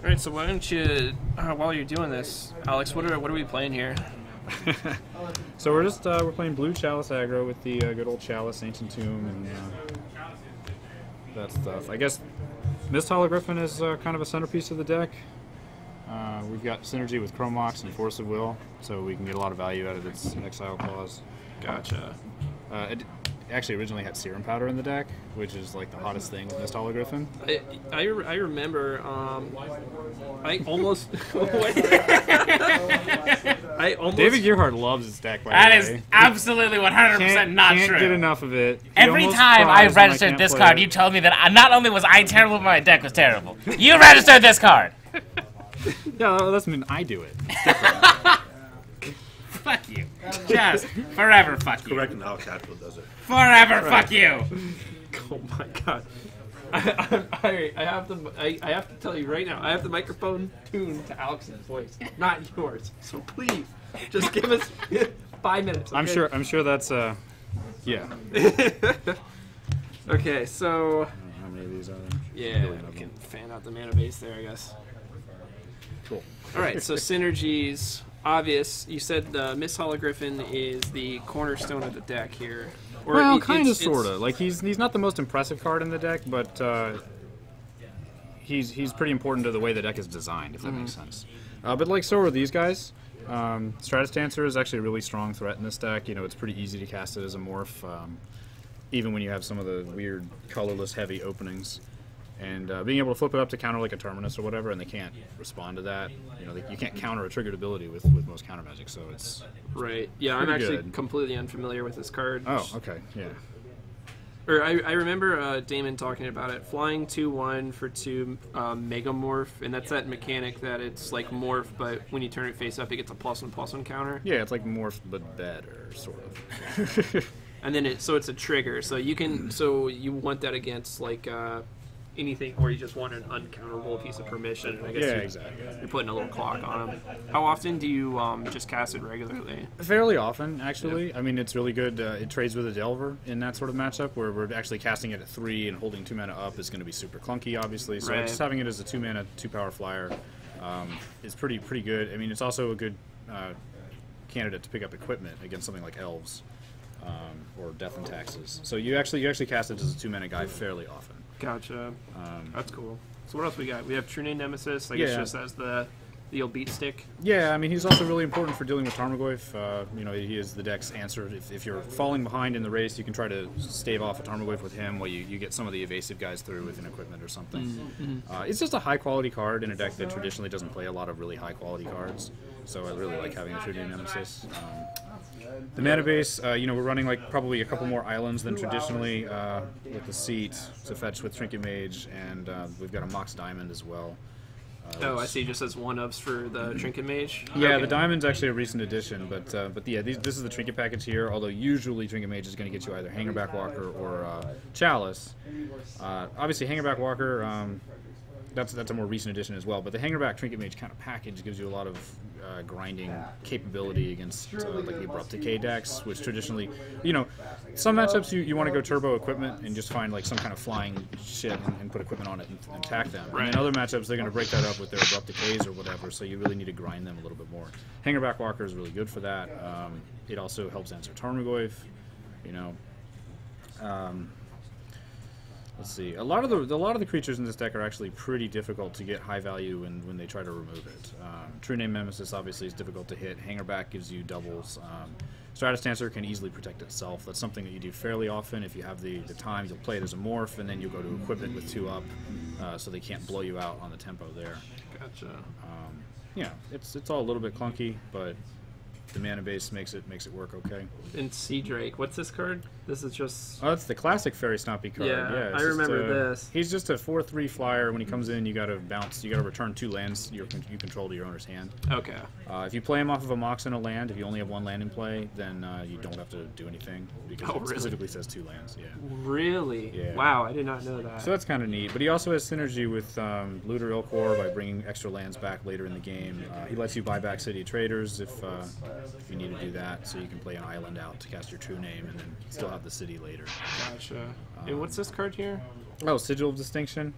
All right, so why don't you, while you're doing this, Alex, what are we playing here? So we're just we're playing blue Chalice aggro with the good old Chalice, Ancient Tomb, and that stuff. I guess Mist Hologriffin is kind of a centerpiece of the deck. We've got synergy with Chromox and Force of Will, so we can get a lot of value out of its Exile Clause. Gotcha. It actually originally had Serum Powder in the deck, which is like the hottest thing with Mist Hologriffin. I remember I almost David Gearhart loves his deck. By That the is way. absolutely 100% not Can't true. get enough of it. He Every almost time I cries when registered can't this play card, it. you told me that not only was I terrible, but my deck was terrible. You registered this card. Yeah, that doesn't mean I do it. Fuck you. Just forever fuck you. Correct, and Alix Hatfield does it. Forever fuck you. Oh my god. I have to tell you right now, I have the microphone tuned to Alex's voice, not yours. So please, just give us 5 minutes. Okay? I'm sure that's yeah. Okay, so How many of these are there? yeah, we can fan out the mana base there, I guess. Cool. All right, so synergies, obvious. You said the Mist Hologriffin is the cornerstone of the deck here. Or Well, it's- kind of, it's- sort of. Like he's not the most impressive card in the deck, but he's pretty important to the way the deck is designed, if that makes sense. But like so are these guys. Stratus Dancer is actually a really strong threat in this deck. You know, it's pretty easy to cast it as a morph, even when you have some of the weird colorless heavy openings. And being able to flip it up to counter like a Terminus or whatever, and they can't respond to that. You know, you can't counter a triggered ability with most counter magic, so it's Right. Yeah, I'm pretty actually good. completely unfamiliar with this card. Oh, okay, yeah. Or I remember Damon talking about it. Flying 2/1 for 2 Megamorph, and that's that mechanic that it's like morph, but when you turn it face up, it gets a +1/+1 counter. Yeah, it's like morph but better, sort of. And then it's a trigger, so you can you want that against like anything, or you just want an uncounterable piece of permission. And I guess Yeah, exactly. you're putting a little clock on them. How often do you just cast it regularly? Fairly often, actually. I mean, it's really good. It trades with a Delver in that sort of matchup, where we're actually casting it at 3 and holding 2 mana up is going to be super clunky, obviously. So Right. just having it as a 2 mana, 2-power flyer is pretty good. I mean, it's also a good candidate to pick up equipment against something like Elves or Death and Taxes. So you actually cast it as a 2 mana guy fairly often. Gotcha. That's cool. So what else we got? We have True Name Nemesis. I guess Yeah. just as the old beat stick. Yeah, I mean, he's also really important for dealing with Tarmogoyf. You know, he is the deck's answer. If you're falling behind in the race, you can try to stave off a Tarmogoyf with him while you get some of the evasive guys through with an equipment or something. It's just a high-quality card in a deck that traditionally doesn't play a lot of really high-quality cards, so I really like having the True Name Nemesis. The mana base, you know, we're running like probably a couple more islands than traditionally with the Seat to fetch with Trinket Mage, and we've got a Mox Diamond as well. Oh, I see. Just as one-ups for the Trinket Mage. Yeah, Okay. the Diamond's actually a recent addition, but yeah, this is the Trinket package here, although usually Trinket Mage is going to get you either Hangerback Walker or Chalice. Obviously, Hangerback Walker, that's a more recent addition as well, but the Hangerback Trinket Mage kind of package gives you a lot of grinding capability against like the Abrupt Decay decks, which traditionally, you know, some matchups you want to go turbo equipment and just find like some kind of flying shit and put equipment on it and attack them. Right. And in other matchups, they're going to break that up with their Abrupt Decays or whatever, so you really need to grind them a little bit more. Hangerback Walker is really good for that. It also helps answer Tarmogoyf, you know. Let's see. A lot of the creatures in this deck are actually pretty difficult to get high value when they try to remove it. True Name Nemesis obviously is difficult to hit. Hangerback gives you doubles. Stratus Dancer can easily protect itself. That's something that you do fairly often. If you have the time, you'll play it as a morph, and then you'll go to equipment with 2 up, so they can't blow you out on the tempo there. Gotcha. Yeah, it's all a little bit clunky, but the mana base makes it work okay. And Sea Drake. What's this card? This is just. Oh, that's the classic Fairy Stompy card. Yeah, it's I remember this. He's just a 4/3 flyer. When he comes in, you got to bounce. You got to return 2 lands you control to your owner's hand. Okay. If you play him off of a Mox and a land, if you only have 1 land in play, then you don't have to do anything because Oh, it really? specifically says 2 lands. Yeah. Really? Yeah. Wow, I did not know that. So that's kind of neat. But he also has synergy with Looter Ilkor by bringing extra lands back later in the game. He lets you buy back City Traders if you need to do that, so you can play an island out to cast your True Name and then still have the city later. Gotcha. And what's this card here? Oh, Sigil of Distinction.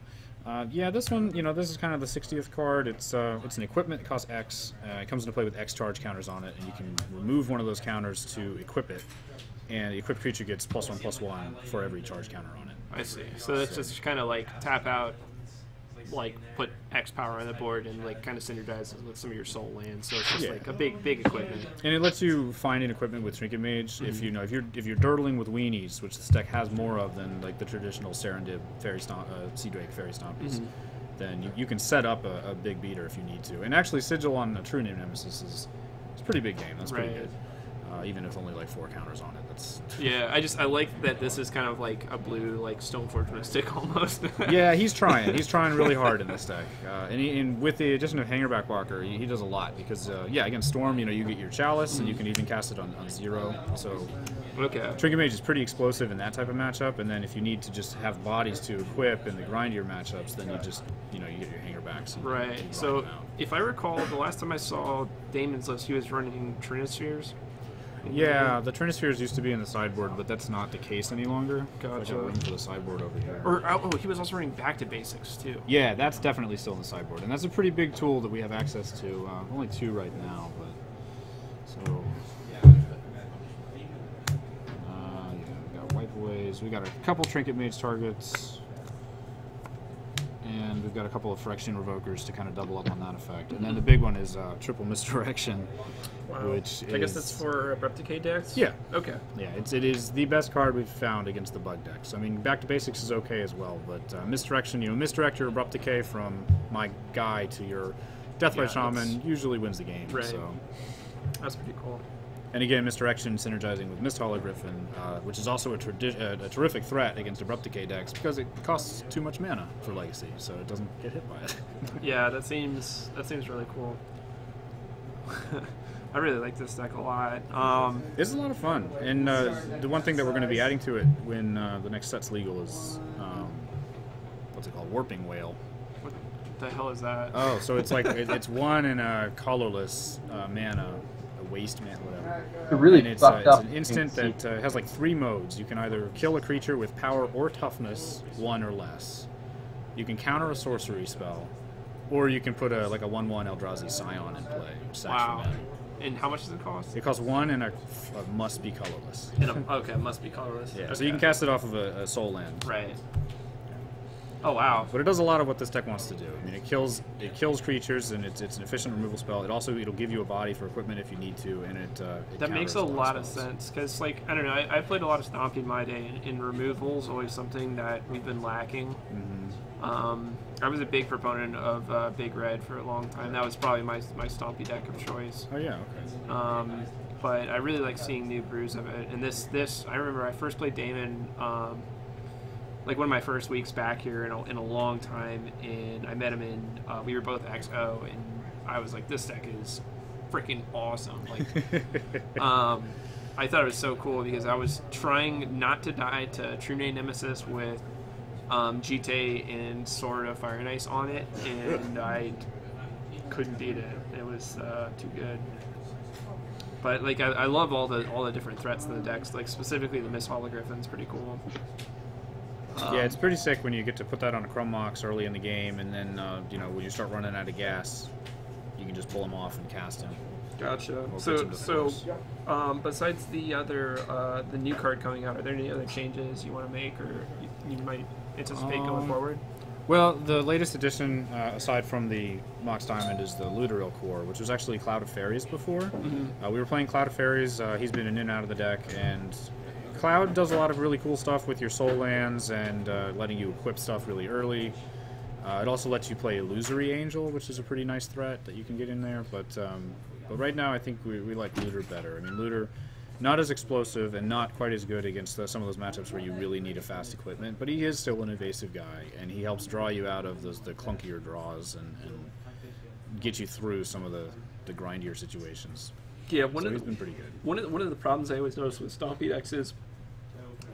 Yeah, this one, this is kind of the 60th card. It's an equipment. It costs X. It comes into play with X charge counters on it, and you can remove one of those counters to equip it. And the equipped creature gets +1/+1 for every charge counter on it. I see. So that's just kind of like tap out, like put X power on the board and like kind of synergize with some of your soul lands. So it's just like a big equipment. And it lets you find an equipment with Trinket Mage if if you're dirtling with weenies, which this deck has more of than like the traditional Serendib Sea Drake Fairy Stompies. Then you can set up a big beater if you need to. And actually, Sigil on a True Name Nemesis is a pretty big game. That's pretty good. Even if only like 4 counters on it. That's I like that this is kind of like a blue like Stoneforge Mystic almost. Yeah, he's trying. He's trying really hard in this deck. And with the addition of Hangerback Walker, he does a lot because against Storm, you get your Chalice and you can even cast it on 0. So Trinket Mage is pretty explosive in that type of matchup. And then if you need to just have bodies to equip in the grindier matchups, then you just you get your Hangerbacks. Right. So if I recall, the last time I saw Damon's list, he was running Trinispheres. Yeah, the Trinispheres used to be in the sideboard, but that's not the case any longer. Gotcha. I got room for the sideboard over here. He was also running Back to Basics too. Yeah, that's definitely still in the sideboard, and that's a pretty big tool that we have access to. Only 2 right now, but so we got Wipeaways. We got a couple Trinket Mage targets, and we've got a couple of Phyrexian Revokers to kind of double up on that effect. And then the big one is Triple Misdirection. Wow. Which I guess that's for Abrupt Decay decks? Yeah. Okay. Yeah, it is the best card we've found against the bug decks. I mean, Back to Basics is okay as well, but Misdirection, misdirect your Abrupt Decay from my guy to your Deathrite Shaman usually wins the game. Right. So. That's pretty cool. And again, Misdirection synergizing with Mist Hologriffin, which is also a terrific threat against Abrupt Decay decks because it costs too much mana for Legacy, so it doesn't get hit by it. Yeah, that seems really cool. I really like this deck a lot. It's a lot of fun, and the one thing that we're going to be adding to it when the next set's legal is what's it called, Warping Whale. What the hell is that? Oh, so it's like it's 1 and a colorless mana, a waste mana, whatever. Really and fucked up. it's an instant that has like 3 modes. You can either kill a creature with power or toughness 1 or less. You can counter a sorcery spell, or you can put a 1/1 Eldrazi Scion in play. Wow. And how much does it cost? It costs 1 and a must be colorless. Okay, must be colorless. Yeah, okay. so you can cast it off of a soul land. Right. Oh wow. But it does a lot of what this deck wants to do. I mean, it kills creatures, and it's an efficient removal spell. It'll give you a body for equipment if you need to, and it that makes a lot of sense because I don't know, I played a lot of Stompy in my day, and removal is always something that we've been lacking. I was a big proponent of Big Red for a long time. That was probably my Stompy deck of choice. Oh yeah, okay. But I really like seeing new brews of it. And this I remember I first played Damon, like one of my first weeks back here in a long time, and I met him in we were both XO, and I was like, this deck is freaking awesome. Like, I thought it was so cool because I was trying not to die to True Name Nemesis with GT and Sword of Fire and Ice on it, and I couldn't beat it. It was too good. But like I love all the different threats in the decks. Like specifically the Mist Hologriffin's pretty cool. Yeah, it's pretty sick when you get to put that on a Chrome Mox early in the game, and then when you start running out of gas, you can just pull them off and cast them. Gotcha. So besides the new card coming out, are there any other changes you want to make, or you might anticipate going forward? Well, the latest addition, aside from the Mox Diamond, is the Ludaril Core, which was actually Cloud of Fairies before. We were playing Cloud of Fairies. He's been in and out of the deck, and Cloud does a lot of really cool stuff with your soul lands and letting you equip stuff really early. It also lets you play Illusory Angel, which is a pretty nice threat that you can get in there. But right now, I think we like Looter better. I mean, Looter, not as explosive and not quite as good against some of those matchups where you really need a fast equipment, but he is still an evasive guy, and he helps draw you out of the clunkier draws and get you through some of the grindier situations. Yeah, he's been pretty good. One of the problems I always notice with Stompy decks is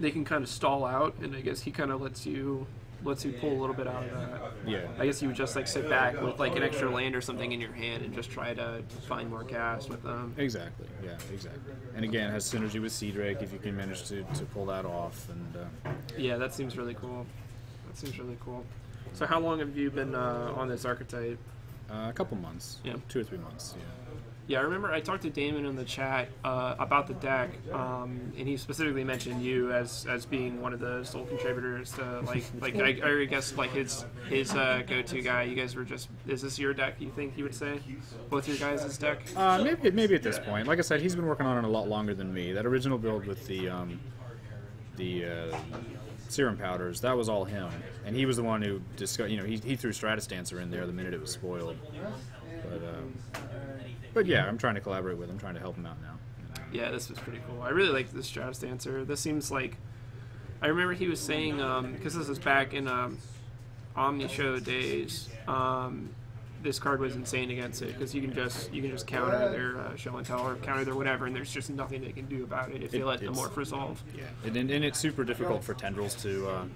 they can kind of stall out, and I guess he kind of lets you pull a little bit out of that. Yeah. I guess you would just like sit back with like an extra land or something in your hand and just try to find more gas with them. Exactly. Yeah, exactly. And again, it has synergy with Sea Drake if you can manage to pull that off. And yeah, that seems really cool. So how long have you been on this archetype? A couple months. Yeah. 2 or 3 months. Yeah. Yeah, I remember I talked to Damon in the chat about the deck, and he specifically mentioned you as being one of the sole contributors to I guess like his go-to guy. You guys were just, is this your deck? You think he would say both your guys' deck? Maybe at this point. Like I said, he's been working on it a lot longer than me. That original build with the serum powders, that was all him, and he was the one who discussed. You know, he threw Stratus Dancer in there the minute it was spoiled. But yeah, I'm trying to collaborate with him, trying to help him out now. Yeah, this was pretty cool. I really like this Stratus Dancer. This seems like, I remember he was saying, because this was back in Omni Show days, this card was insane against it, because you can just counter their show and tell or counter their whatever, and there's just nothing they can do about it if they let the morph resolve. Yeah, and it's super difficult for tendrils to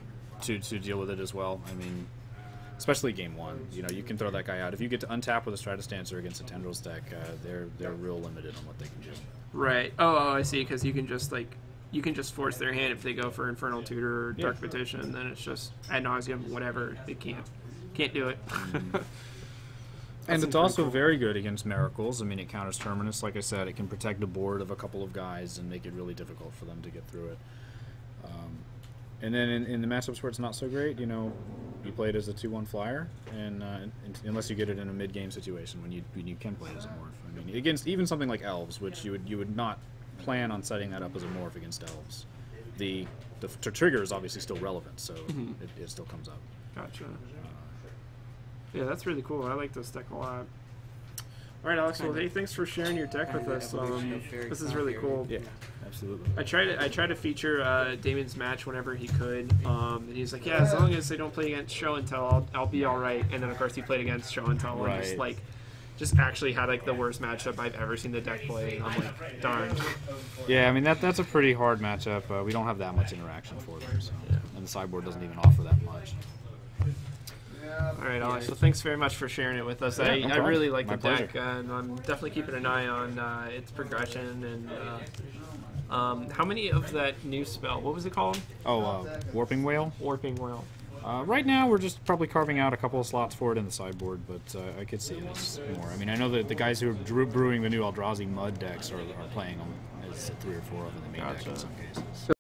deal with it as well. I mean, especially game 1, you know, you can throw that guy out. If you get to untap with a Stratus Dancer against a Tendrils deck, they're real limited on what they can do. Right. Oh, I see. Because you can just force their hand if they go for Infernal Tutor or Dark Petition, and then it's just ad nauseum, whatever. They can't do it. And it's also very good against Miracles. I mean, it counters Terminus. Like I said, it can protect a board of a couple of guys and make it really difficult for them to get through it. And then in the matchups where it's not so great, you know, you play it as a 2/1 flyer, and unless you get it in a mid-game situation when you can play it as a morph. I mean, against even something like Elves, which you would not plan on setting that up as a morph against Elves. The trigger is obviously still relevant, so it still comes up. Gotcha. Yeah, that's really cool. I like this deck a lot. All right, Alex. Well, hey, thanks for sharing your deck with us. This is really cool. Yeah, absolutely. I try to feature Damon's match whenever he could. And he's like, yeah, as long as they don't play against Show and Tell, I'll be all right. And then of course he played against Show and Tell, and just actually had like the worst matchup I've ever seen the deck play. I'm like, darn. Yeah, I mean that's a pretty hard matchup. We don't have that much interaction for them, so. And the sideboard doesn't even offer that much. All right, Alex. Well, thanks very much for sharing it with us. Yeah, no I really like My the deck, pleasure. and I'm definitely keeping an eye on its progression. And how many of that new spell? What was it called? Oh, Warping Whale. Warping Whale. Right now, we're just probably carving out a couple of slots for it in the sideboard, but I could see this more. I mean, I know that the guys who are brewing the new Eldrazi Mud decks are playing them as 3 or 4 of them in the main deck in some cases.